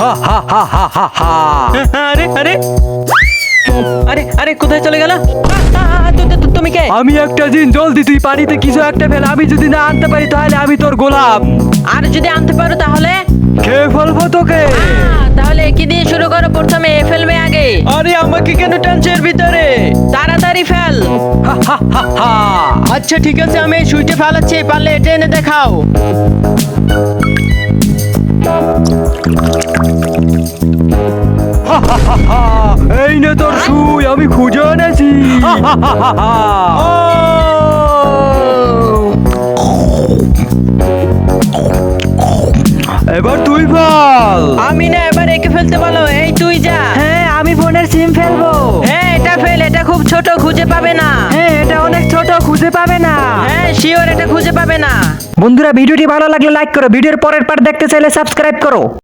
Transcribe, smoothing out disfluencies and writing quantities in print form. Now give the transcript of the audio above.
হা হা হা হা হা হা। আরে আরে আরে আরে কোথায় চলে গেল? তুমি কে? আমি একটা দিন জলদি তুই পানিতে কিছু একটা ফেল, আমি যদি না আনতে পারি তাহলে আমি তোর গোলাম। আর যদি আনতে পারো তাহলে? খেয়ে ফেলবো তোকে। তাহলে কি দিয়ে শুরু করো? প্রথমে এ ফেলবে আগে। আরে আমাকে কেন টানছে এর ভিতরে? তাড়াতাড়ি ফেল। হা হা হা হা। আচ্ছা ঠিক আছে, আমি এই সুইটে ফেলাচ্ছি, পারলে এটা এনে দেখাও। হা হা হা হা। এই নে তোর সুই, আমি খুঁজে এনেছি। হা হা হা হা হা। এবার তুই ফেল। আমি না, এবার একে ফেলতে বলো। এই তুই যা। হ্যাঁ আমি ফোনের সিম ফেলবো। হ্যাঁ এটা ফেল, এটা খুব ছোট, খুঁজে পাবে না। হ্যাঁ এটা অনেক ছোট, খুঁজে পাবে না। হ্যাঁ শিওর, এটা খুঁজে পাবে না। বন্ধুরা ভিডিওটি ভালো লাগলে লাইক করো, ভিডিওর পরের পার্ট দেখতে চাইলে সাবস্ক্রাইব করো।